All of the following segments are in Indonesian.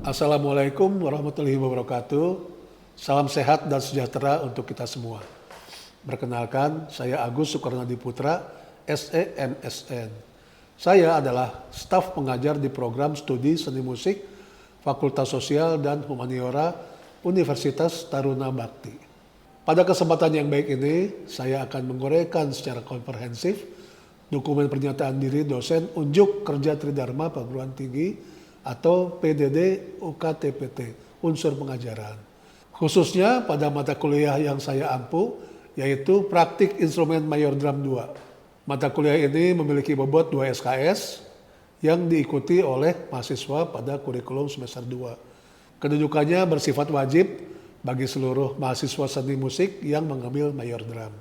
Assalamualaikum warahmatullahi wabarakatuh. Salam sehat dan sejahtera untuk kita semua. Perkenalkan, saya Agus Sukarnadi Putra, SENSN. Saya adalah staf pengajar di program studi seni musik Fakultas Sosial dan Humaniora Universitas Taruna Bakti. Pada kesempatan yang baik ini, saya akan menguraikan secara komprehensif dokumen pernyataan diri dosen unjuk kerja Tridharma Perguruan Tinggi atau PDD UKTPT, unsur pengajaran. Khususnya pada mata kuliah yang saya ampu, yaitu Praktik Instrumen Mayor Drum 2. Mata kuliah ini memiliki bobot 2 SKS yang diikuti oleh mahasiswa pada kurikulum semester 2. Kedudukannya bersifat wajib bagi seluruh mahasiswa seni musik yang mengambil Mayor Drum.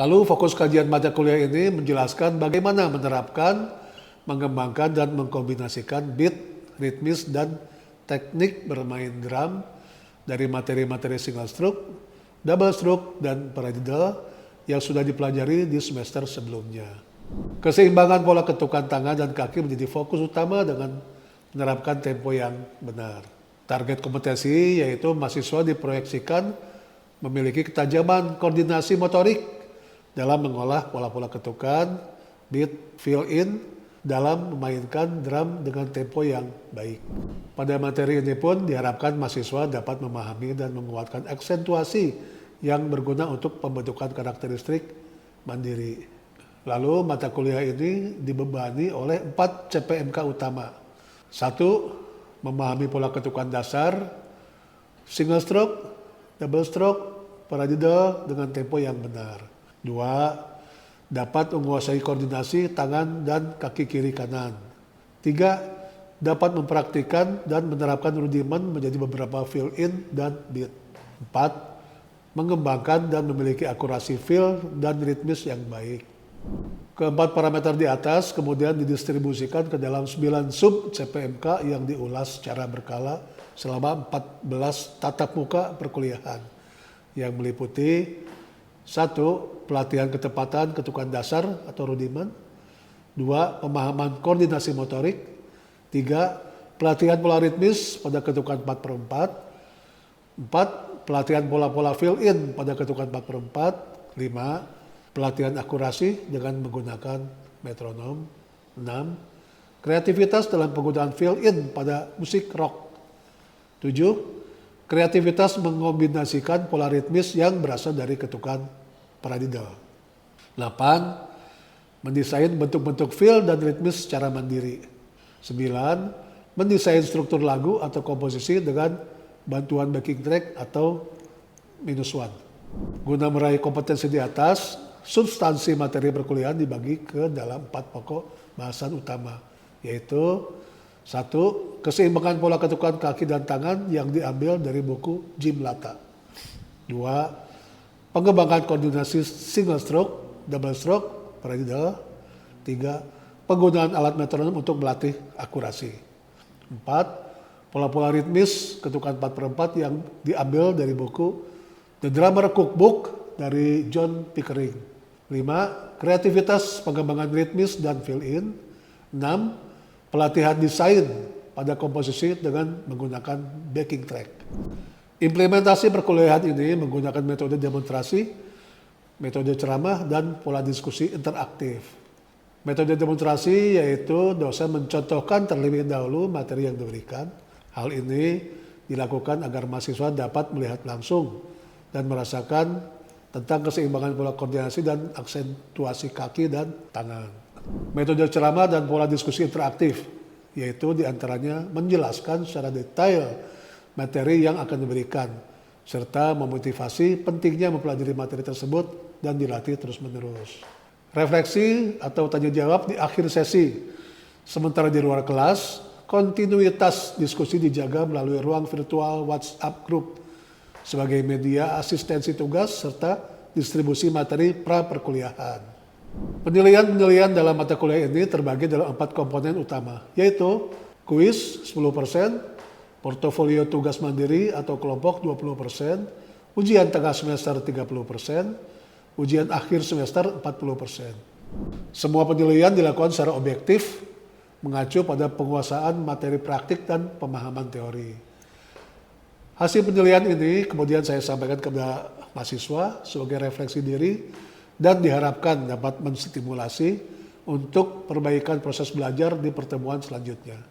Lalu fokus kajian mata kuliah ini menjelaskan bagaimana menerapkan, mengembangkan dan mengkombinasikan beat, ritmis dan teknik bermain drum dari materi-materi single stroke, double stroke dan paradiddle yang sudah dipelajari di semester sebelumnya. Keseimbangan pola ketukan tangan dan kaki menjadi fokus utama dengan menerapkan tempo yang benar. Target kompetensi yaitu mahasiswa diproyeksikan memiliki ketajaman koordinasi motorik dalam mengolah pola-pola ketukan, beat, fill in, dalam memainkan drum dengan tempo yang baik. Pada materi ini pun diharapkan mahasiswa dapat memahami dan menguatkan aksentuasi yang berguna untuk pembentukan karakteristik mandiri. Lalu mata kuliah ini dibebani oleh 4 CPMK utama. 1. Memahami pola ketukan dasar, single stroke, double stroke, paradiddle dengan tempo yang benar. 2. Dapat menguasai koordinasi tangan dan kaki kiri kanan. 3. Dapat mempraktikkan dan menerapkan rudimen menjadi beberapa fill in dan beat. 4. Mengembangkan dan memiliki akurasi feel dan ritmis yang baik. Keempat parameter di atas kemudian didistribusikan ke dalam 9 sub CPMK yang diulas secara berkala selama 14 tatap muka perkuliahan yang meliputi 1. Pelatihan ketepatan ketukan dasar atau rudimen. 2. Pemahaman koordinasi motorik. 3. Pelatihan pola ritmis pada ketukan 4/4. 4. Pelatihan pola-pola fill in pada ketukan 4/4. 5. Pelatihan akurasi dengan menggunakan metronom. 6. Kreativitas dalam penggunaan fill in pada musik rock. 7. Kreativitas mengombinasikan pola ritmis yang berasal dari ketukan paradiddle. 8. Mendesain bentuk-bentuk feel dan ritmis secara mandiri. 9. Mendesain struktur lagu atau komposisi dengan bantuan backing track atau -1. Guna meraih kompetensi di atas, substansi materi perkuliahan dibagi ke dalam 4 pokok bahasan utama, yaitu 1. Keseimbangan pola ketukan kaki dan tangan yang diambil dari buku Jim Lata. 2. Pengembangan koordinasi single stroke, double stroke, paradiddle. 3. Penggunaan alat metronom untuk melatih akurasi. 4. Pola-pola ritmis ketukan 4/4 yang diambil dari buku The Drummer Cookbook dari John Pickering. 5. Kreativitas pengembangan ritmis dan fill in. 6. Pelatihan desain pada komposisi dengan menggunakan backing track. Implementasi perkuliahan ini menggunakan metode demonstrasi, metode ceramah, dan pola diskusi interaktif. Metode demonstrasi yaitu dosen mencontohkan terlebih dahulu materi yang diberikan. Hal ini dilakukan agar mahasiswa dapat melihat langsung dan merasakan tentang keseimbangan pola koordinasi dan aksentuasi kaki dan tangan. Metode ceramah dan pola diskusi interaktif, yaitu diantaranya menjelaskan secara detail materi yang akan diberikan, serta memotivasi pentingnya mempelajari materi tersebut dan dilatih terus-menerus. Refleksi atau tanya jawab di akhir sesi. Sementara di luar kelas, kontinuitas diskusi dijaga melalui ruang virtual WhatsApp group sebagai media asistensi tugas serta distribusi materi pra-perkuliahan. Penilaian dalam mata kuliah ini terbagi dalam 4 komponen utama, yaitu kuis 10%, portofolio tugas mandiri atau kelompok 20%, ujian tengah semester 30%, ujian akhir semester 40%. Semua penilaian dilakukan secara objektif mengacu pada penguasaan materi praktik dan pemahaman teori. Hasil penilaian ini kemudian saya sampaikan kepada mahasiswa sebagai refleksi diri dan diharapkan dapat menstimulasi untuk perbaikan proses belajar di pertemuan selanjutnya.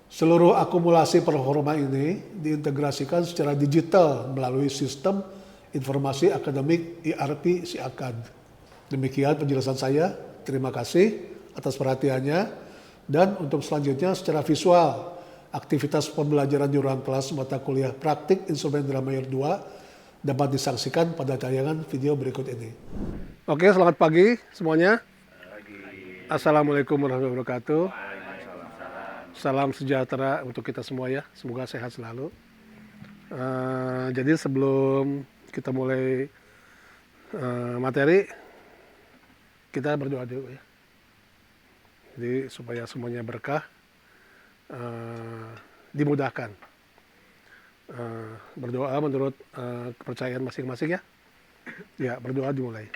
Seluruh akumulasi performa ini diintegrasikan secara digital melalui sistem informasi akademik ERP SIAKAD. Demikian penjelasan saya. Terima kasih atas perhatiannya. Dan untuk selanjutnya secara visual, aktivitas pembelajaran di ruang kelas mata kuliah praktik instrumen drama year 2 dapat disaksikan pada tayangan video berikut ini. Oke, selamat pagi semuanya. Assalamualaikum warahmatullahi wabarakatuh. Salam sejahtera untuk kita semua ya. Semoga sehat selalu. Jadi sebelum kita mulai materi, kita berdoa dulu ya. Jadi supaya semuanya berkah, dimudahkan. Berdoa menurut kepercayaan masing-masing ya. Ya, berdoa dimulai.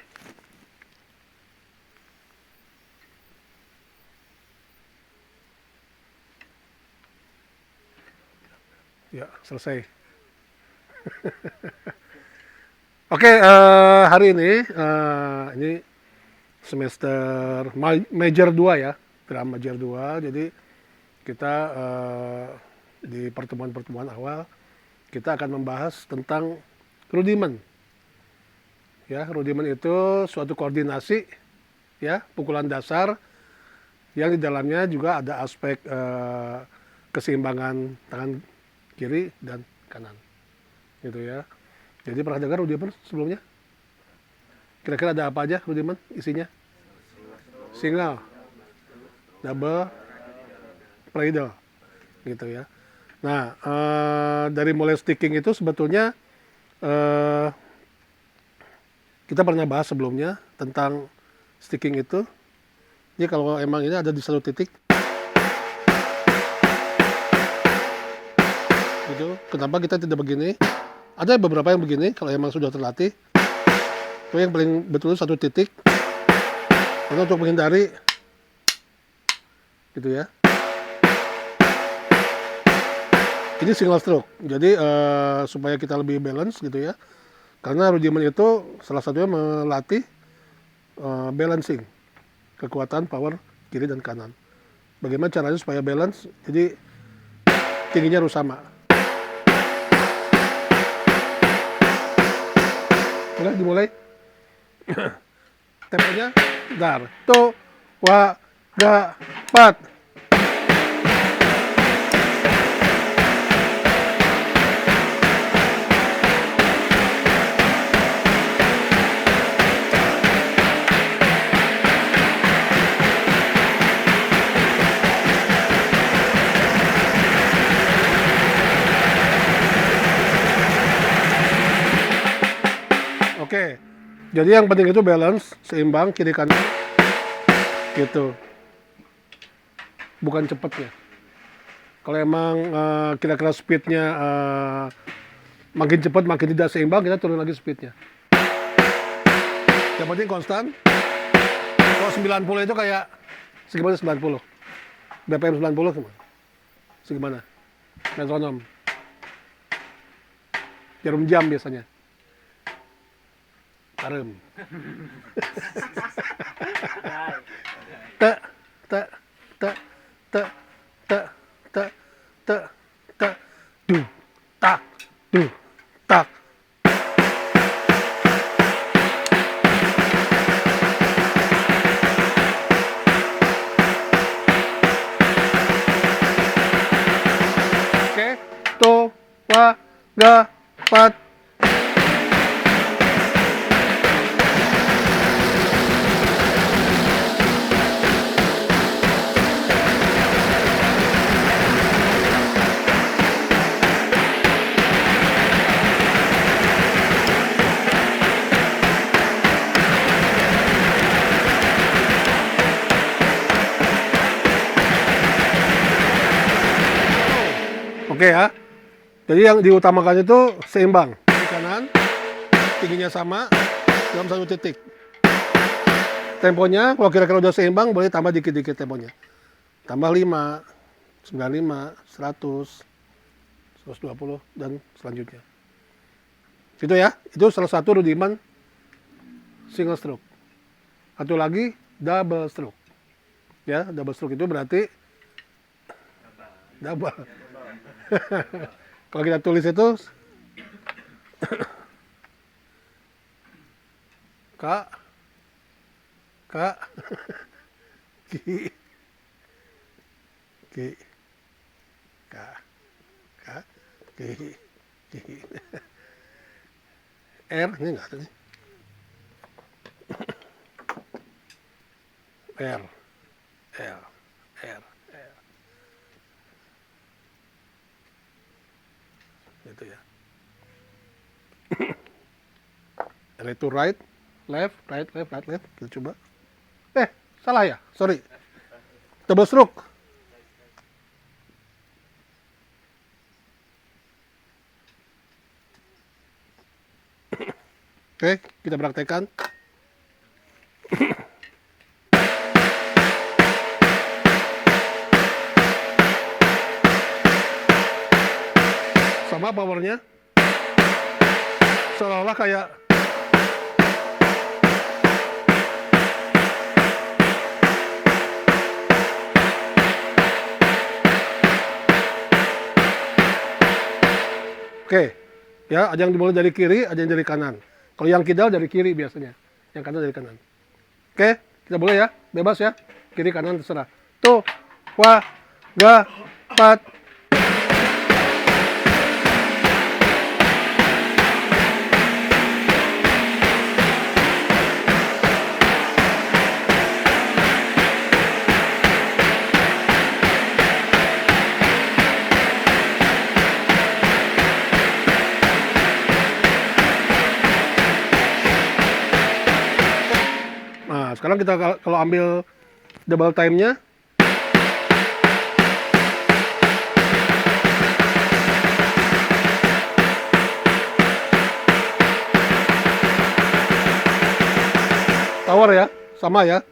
Ya, selesai. Oke, hari ini semester major 2 ya, drama major 2. Jadi kita di pertemuan-pertemuan awal kita akan membahas tentang rudimen. Ya, rudimen itu suatu koordinasi ya, pukulan dasar yang di dalamnya juga ada aspek keseimbangan tangan kiri dan kanan. Gitu ya. Jadi pernah dengar rudimen sebelumnya? Kira-kira ada apa aja rudimen isinya? Single, double, treble, gitu ya. Nah, dari mulai sticking itu sebetulnya kita pernah bahas sebelumnya tentang sticking itu. Ini kalau emang ini ada di satu titik, gitu. Kenapa kita tidak begini? Ada beberapa yang begini kalau emang sudah terlatih. Itu yang paling betul satu titik. Karena untuk menghindari, gitu ya. Ini single stroke. Jadi supaya kita lebih balance gitu ya. Karena rudimen itu salah satunya melatih balancing, kekuatan power kiri dan kanan. Bagaimana caranya supaya balance? Jadi tingginya harus sama. Udah dimulai. Temponya dar. To, wa, ga, pat. Oke, jadi yang penting itu balance, seimbang, kiri kanan, gitu. Bukan cepatnya. Kalau emang kira-kira speednya makin cepat, makin tidak seimbang, kita turun lagi speednya. Yang penting konstan. Kalau 90 itu kayak segimana 90? BPM 90 gimana? Segimana? Metronom. Jarum jam biasanya. Tarem. Tak, tak, tak, tak, tak, tak, tak, tak, du, tak, du, tak. Oke, to, wa, ga, pat. Oke ya. Jadi yang diutamakan itu seimbang. Kiri kanan, tingginya sama dalam satu titik. Temponya, kalau kira-kira udah seimbang, boleh tambah dikit-dikit temponya. tambah 5, 95, 100, 120, dan selanjutnya. Itu ya, itu salah satu rudimen single stroke. Satu lagi double stroke. Ya, double stroke itu berarti double. Kalau kita tulis itu K, K, K, K, K, K, K, K. R, ini enggak ada nih. R, L, R, L. Gitu ya. R itu right, left, right, left, right, left. Kita coba. Salah ya? Sorry. Double stroke. Oke, kita praktekkan. Sama powernya. Seolah-olah kayak oke, ya ada yang dimulai dari kiri, ada yang dari kanan. Kalau yang kidal dari kiri biasanya, yang kanan dari kanan. Oke, kita boleh ya, bebas ya, kiri kanan terserah. Tuh, wah, ga, pat. Nah, sekarang kita kalau ambil double time-nya, tower ya, sama ya.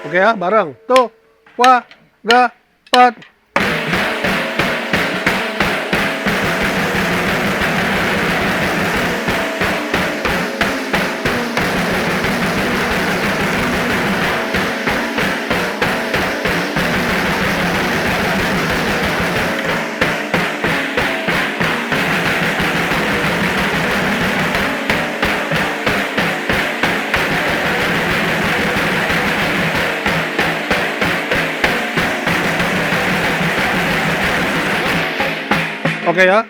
Oke ya, bareng. Tuh, wah, ga, pat. Oke ya,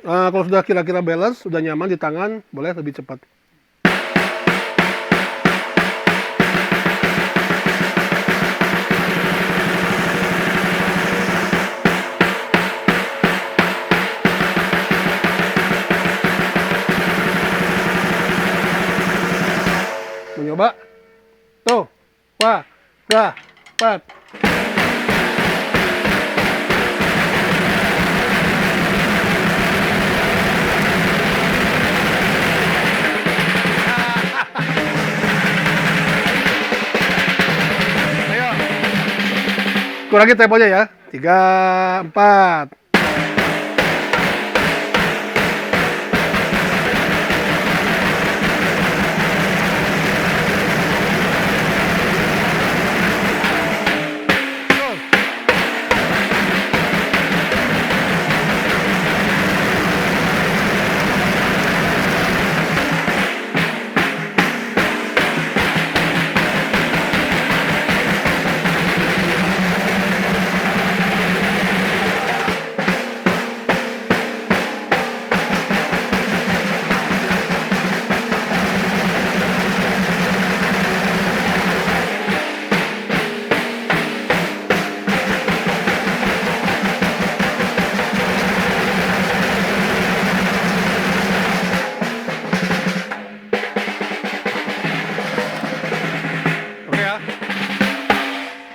kalau sudah kira-kira balance, sudah nyaman di tangan, boleh lebih cepat. Mencoba, tuh, wah, ga, pat. Kurangi temponya ya. 3, 4.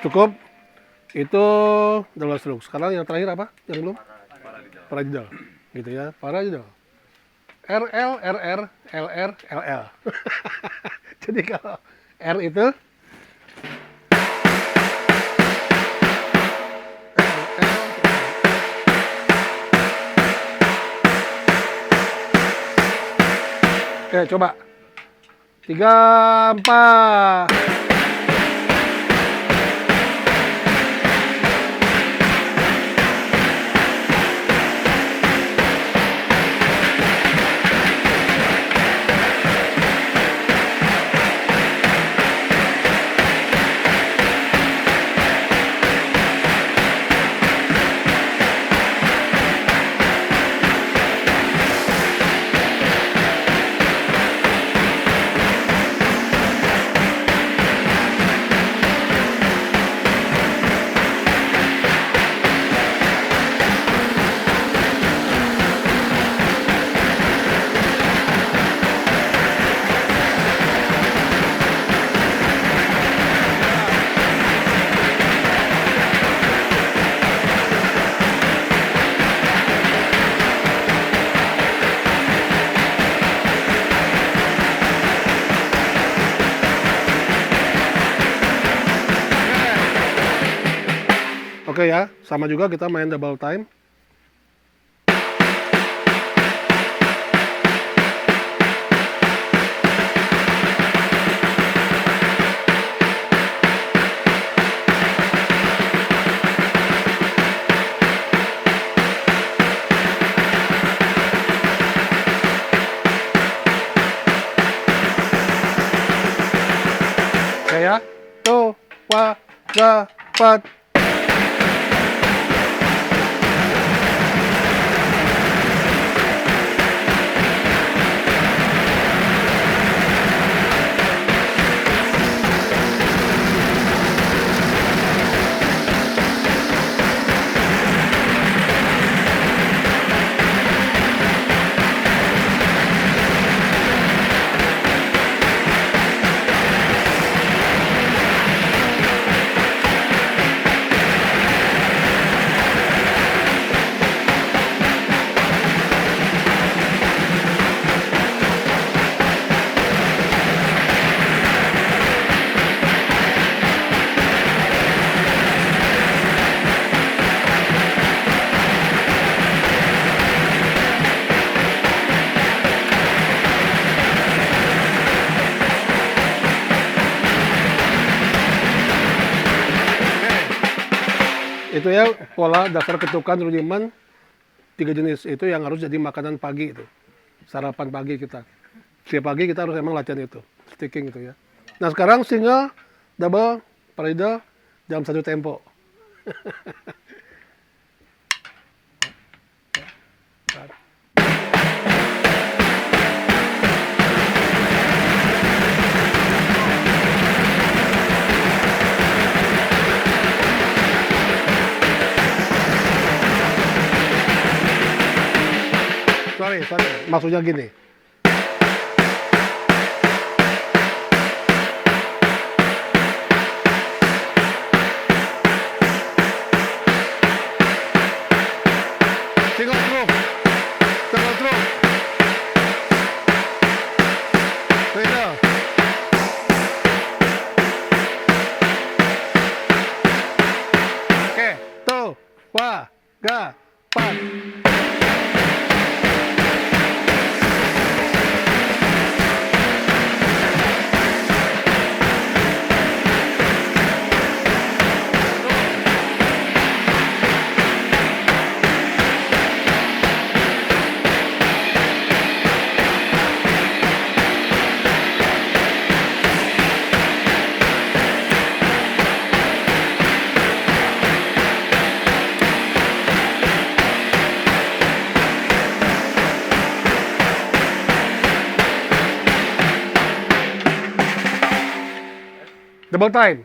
Cukup. Itu double stroke. Sekarang yang terakhir apa? Yang belum? Paradiddle. Gitu ya, paradiddle. RL, RR, LR, LL. Jadi kalau R itu Oke, coba. 3, 4. Oke ya, sama juga kita main double time. Oke ya, tuh, wah, ga, pat. Itu ya pola dasar ketukan rudimen 3 jenis itu yang harus jadi makanan pagi itu. Sarapan pagi kita. Setiap pagi kita harus emang latihan itu. Sticking itu ya. Nah sekarang single, double, parade dalam satu tempo. Sorry, maksudnya gini. Single stroke. Beda. Oke, tuh, wah, ga, pat. Double time.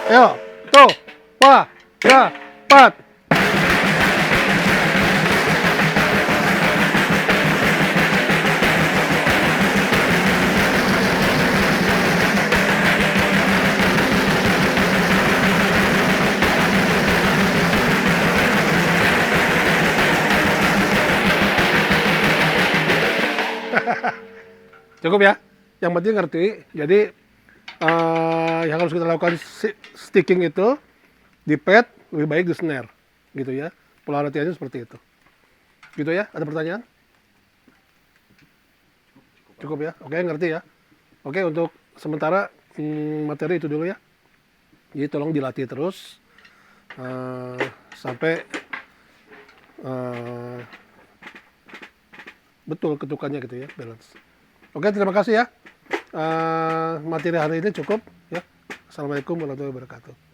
Ayo, tuh, wah, ga, pat. Cukup ya. Yang penting ngerti. Jadi yang harus kita lakukan sticking itu di pad lebih baik di snare, gitu ya. Pola latihannya seperti itu. Gitu ya. Ada pertanyaan? Cukup ya. Oke, ngerti ya. Oke, untuk sementara materi itu dulu ya. Jadi tolong dilatih terus sampai betul ketukannya gitu ya, balance. Oke, terima kasih ya. Materi hari ini cukup ya. Assalamualaikum warahmatullahi wabarakatuh.